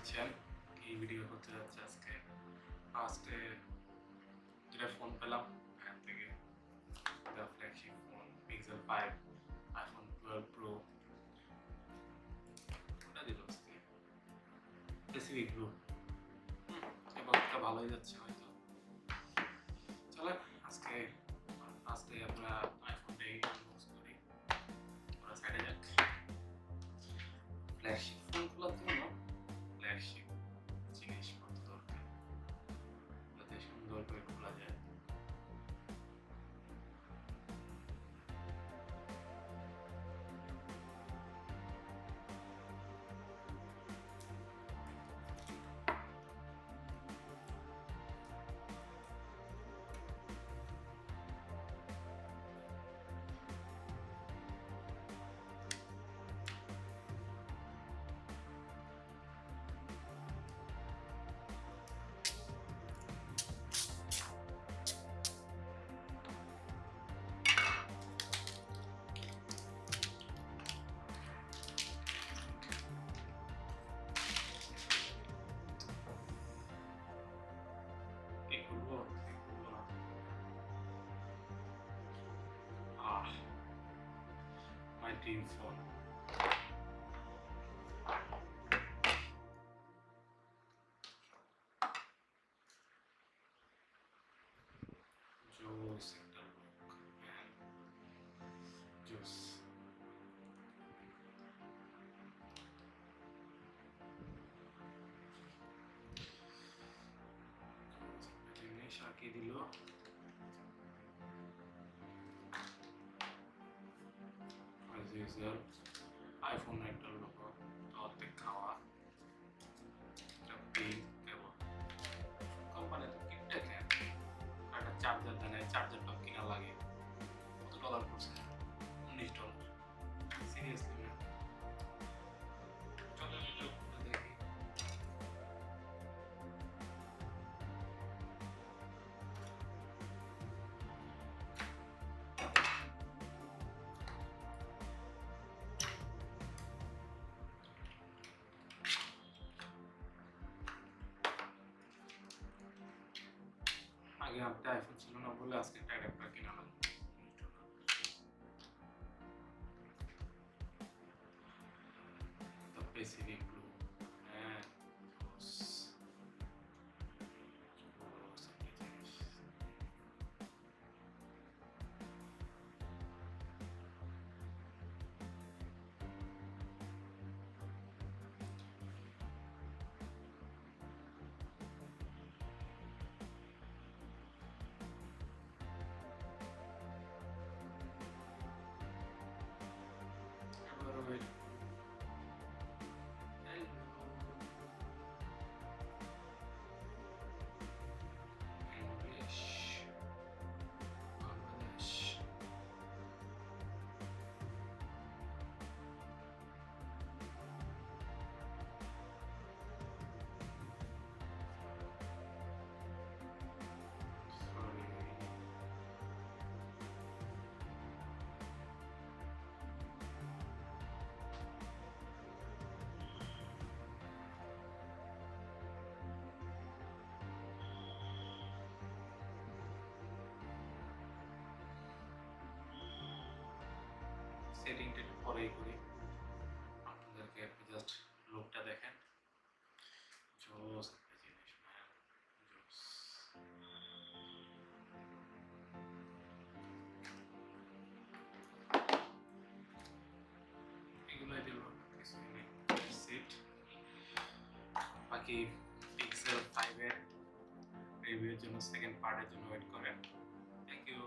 পাচ্ছেন এই ভিডিও হতে যাচ্ছে আজকে ফার্স্টে যেটা ফোন পেলাম এখান থেকে the flagship phone pixel 5 iPhone 12 pro ওটা দিল স্পেসিফিক ব্লু এবং এটা ভালোই যাচ্ছে হয়তো। চলে আজকে ফার্স্টে আমরা আইফোনটাই আনবক্স করি, ওরা সাইডে যাক। ফ্ল্যাগশিপ ফোনগুলোর জন্য ফ্ল্যাগশিপ জিনিসপত্র দরকার যাতে সুন্দর করে খোলা যায়। My dream phone. Juice একটা look, man. Juice. জিনিস আঁকিয়ে দিল। As usual, iPhone একটা লোগো অর্ধেক খাওয়া, একটা পিন কেবল। কোম্পানি তো কিটটা কেন একটা চার্জার দেয়, চার্জারটাও কিনা লাগে কত ডলার পড়ছে? $19। সিরিয়াসলি ম্যাম, চলো দেখি। আগে একটা আইফোন ছিল না বলে আজকে একটা অ্যাডাপ্টার কিনা লাগবে। The Pacific Blue, হ্যাঁ সেটিংটা একটু পরেই করি, আপনাদেরকে জাস্ট লুকটা দেখেন। জোস একটা জিনিস ম্যান, জোস। এগুলোই দিল, কিছুই নেই। সিট বাকি পিক্সেল 5 এর রিভিউর জন্য সেকেন্ড পার্টের জন্য ওয়েট করেন। Thank you.